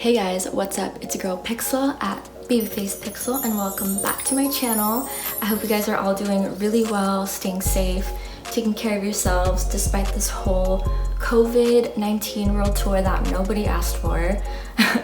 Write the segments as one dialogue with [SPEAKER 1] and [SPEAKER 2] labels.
[SPEAKER 1] Hey guys, what's up? It's your girl Pixel at Babyface Pixel and welcome back to my channel. I hope you guys are all doing really well, staying safe, taking care of yourselves despite this whole COVID-19 world tour that nobody asked for.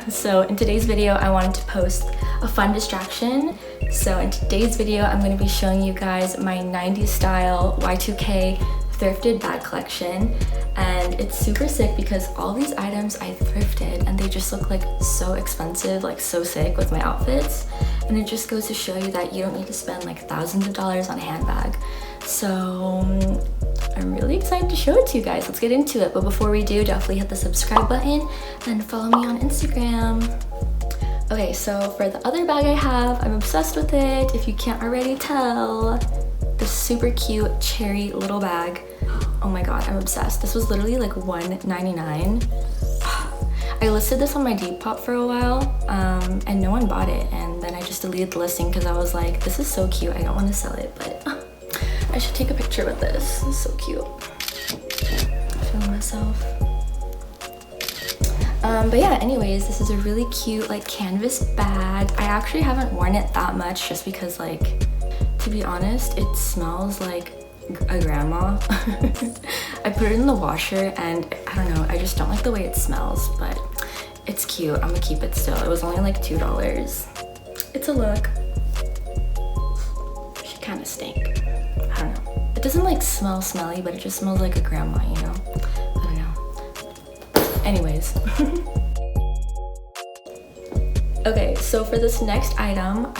[SPEAKER 1] So in today's video, I wanted to post a fun distraction. So in today's video, I'm going to be showing you guys my 90s style Y2K thrifted bag collection, and it's super sick because all these items I thrifted and they just look like so expensive, like so sick with my outfits, and it just goes to show you that you don't need to spend like thousands of dollars on a handbag. So I'm really excited to show it to you guys. Let's get into it, but before we do, definitely hit the subscribe button and follow me on Instagram. Okay, so for the other bag I have, I'm obsessed with it, if you can't already tell. This super cute cherry little bag. Oh my god, I'm obsessed. This was literally like $1.99. I listed this on my Depop for a while and no one bought it, and then I just deleted the listing because I was like, this is so cute, I don't want to sell it, but I should take a picture with this. This is so cute. I'm feeling myself. But yeah, anyways, this is a really cute like canvas bag. I actually haven't worn it that much just because, like, to be honest, it smells like a grandma. I put it in the washer and I don't know, I just don't like the way it smells, but it's cute. I'm gonna keep it still. It was only like $2. It's a look. She kind of stink. I don't know. It doesn't like smell smelly, but it just smells like a grandma, you know? I don't know. Anyways. Okay, so for this next item,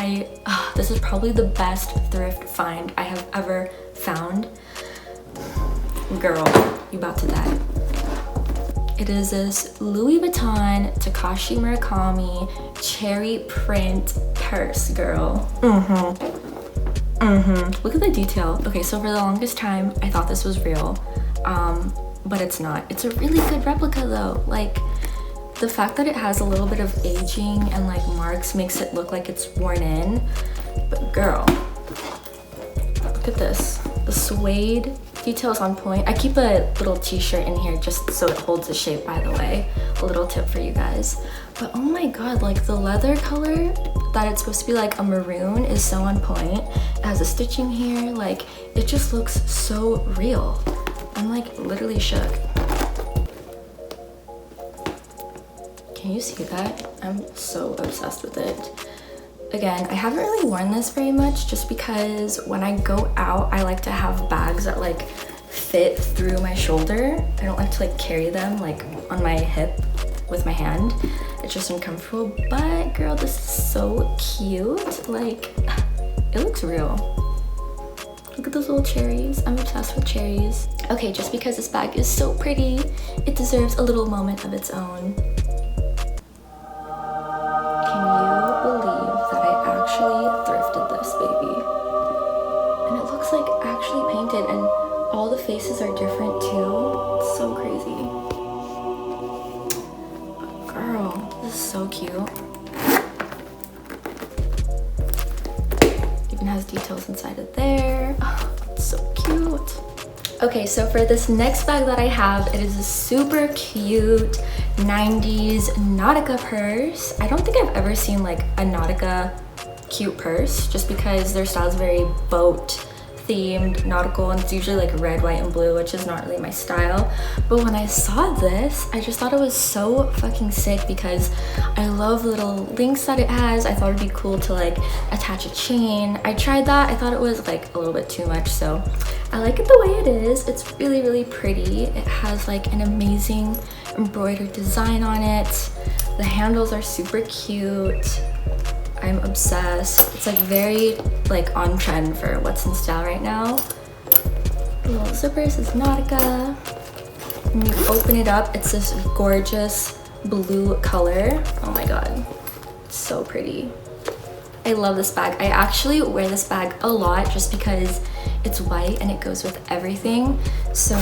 [SPEAKER 1] this is probably the best thrift find I have ever found. Girl, you about to die. It is this Louis Vuitton Takashi Murakami cherry print purse, girl. Look at the detail. Okay, so for the longest time, I thought this was real, but it's not. It's a really good replica though. Like, the fact that it has a little bit of aging and like marks makes it look like it's worn in. But girl, look at this. The suede details on point. I keep a little t-shirt in here just so it holds the shape, by the way. A little tip for you guys. But oh my god, like the leather color that it's supposed to be like a maroon is so on point. It has a stitching here. Like, it just looks so real. I'm like literally shook. Can you see that? I'm so obsessed with it. Again, I haven't really worn this very much just because when I go out, I like to have bags that like fit through my shoulder. I don't like to like carry them like on my hip with my hand. It's just uncomfortable, but girl, this is so cute. Like, it looks real. Look at those little cherries. I'm obsessed with cherries. Okay, just because this bag is so pretty, it deserves a little moment of its own. Thrifted this baby, and it looks like actually painted, and all the faces are different too. It's so crazy. But girl, this is so cute. Even has details inside of there. Oh, it's so cute. Okay, so for this next bag that I have, it is a super cute 90s Nautica purse. I don't think I've ever seen like a Nautica cute purse, just because their style is very boat themed, nautical, and it's usually like red, white, and blue, which is not really my style. But when I saw this, I just thought it was so fucking sick because I love the little links that it has. I thought it'd be cool to like attach a chain. I tried that. I thought it was like a little bit too much, so I like it the way it is. It's really, really pretty. It has like an amazing embroidered design on it. The handles are super cute. I'm obsessed. It's like very like on trend for what's in style right now. The little zippers is Nautica. When you open it up, it's this gorgeous blue color. Oh my god, it's so pretty. I love this bag. I actually wear this bag a lot just because it's white and it goes with everything. So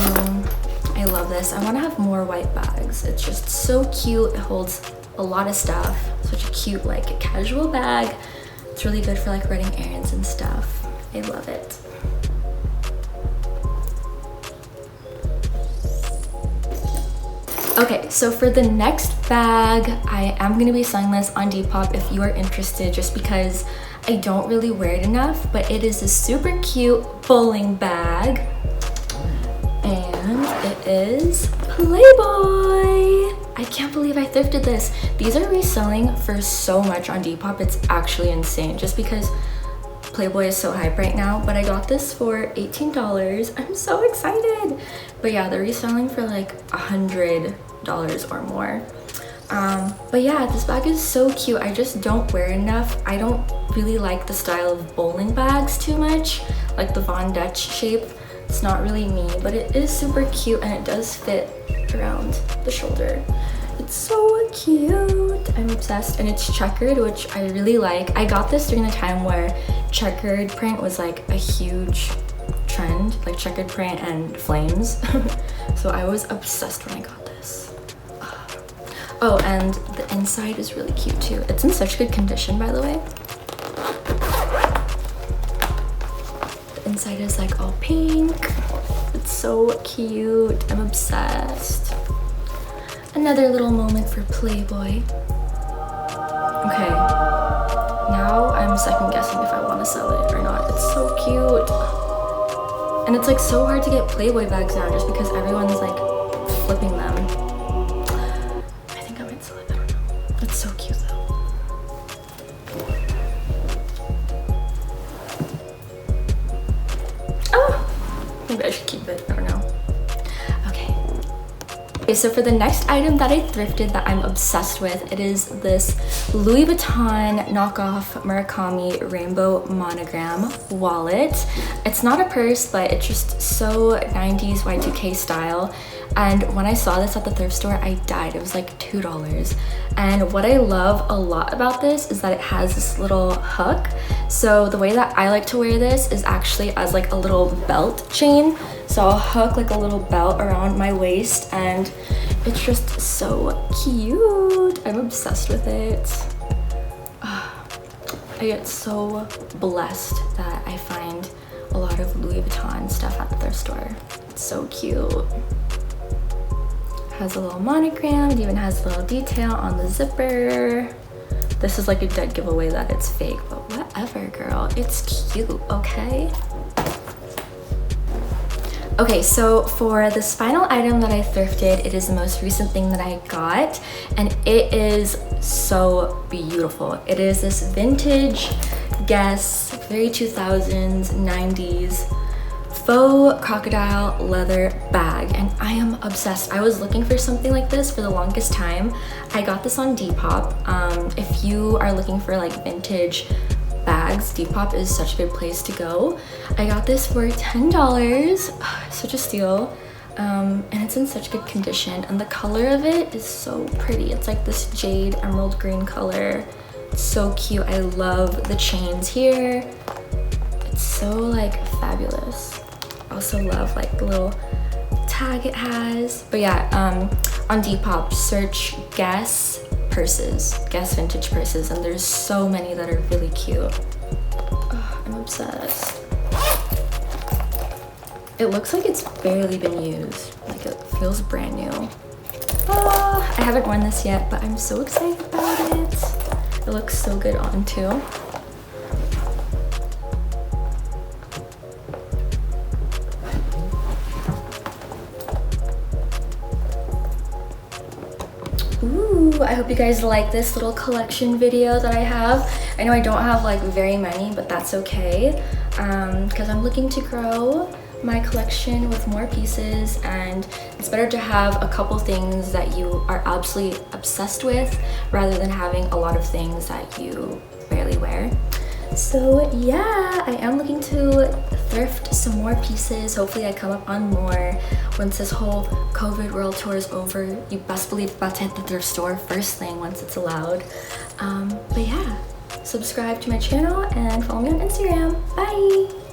[SPEAKER 1] I love this. I want to have more white bags. It's just so cute. It holds a lot of stuff. Such a cute like casual bag. It's really good for like running errands and stuff. I love it. Okay, so for the next bag, I am gonna be selling this on Depop if you are interested, just because I don't really wear it enough, but it is a super cute bowling bag. And it is Playboy. I can't believe I thrifted this. These are reselling for so much on Depop. It's actually insane just because Playboy is so hype right now, but I got this for $18. I'm so excited. But yeah, they're reselling for like $100 or more. But yeah, this bag is so cute. I just don't wear enough. I don't really like the style of bowling bags too much, like the Von Dutch shape. It's not really me, but it is super cute and it does fit around the shoulder. It's so cute. I'm obsessed, and it's checkered, which I really like. I got this during the time where checkered print was like a huge trend, like checkered print and flames. So I was obsessed when I got this. Oh, and the inside is really cute too. It's in such good condition, by the way. The inside is like all pink. It's so cute. I'm obsessed. Another little moment for Playboy. Okay, now I'm second guessing if I want to sell it or not. It's so cute. And it's like so hard to get Playboy bags now just because everyone's like flipping them. I think I might sell it, I don't know. It's so cute though. Oh, maybe I should keep it, I don't know. Okay, so for the next item that I thrifted that I'm obsessed with, it is this Louis Vuitton knockoff Murakami rainbow monogram wallet. It's not a purse, but it's just so 90s Y2K style. And when I saw this at the thrift store, I died. It was like $2. And what I love a lot about this is that it has this little hook. So the way that I like to wear this is actually as like a little belt chain. So I'll hook like a little belt around my waist, and it's just so cute. I'm obsessed with it. I get so blessed that I find a lot of Louis Vuitton stuff at the thrift store. It's so cute. Has a little monogram. It even has a little detail on the zipper. This is like a dead giveaway that it's fake, but whatever, girl. It's cute, okay? Okay, so for this final item that I thrifted, it is the most recent thing that I got, and it is so beautiful. It is this vintage Guess, very 2000s, 90s faux crocodile leather bag, and I am obsessed. I was looking for something like this for the longest time. I got this on Depop. If you are looking for like vintage bags, Depop is such a good place to go. I got this for $10, such a steal. And it's in such good condition, and the color of it is so pretty. It's like this jade emerald green color. It's so cute. I love the chains here. It's so like fabulous. Also love like the little tag it has. But yeah, on Depop, search Guess purses, Guess vintage purses, and there's so many that are really cute. Oh, I'm obsessed. It looks like it's barely been used. Like it feels brand new. I haven't worn this yet, but I'm so excited about it. It looks so good on too. Ooh, I hope you guys like this little collection video that I have. I know I don't have like very many, but that's okay, because I'm looking to grow my collection with more pieces, and it's better to have a couple things that you are absolutely obsessed with rather than having a lot of things that you barely wear. So yeah, I am looking to thrift some more pieces. Hopefully I come up on more once this whole COVID world tour is over. You best believe I'm about to hit the thrift store first thing once it's allowed. But yeah, subscribe to my channel and follow me on Instagram. Bye!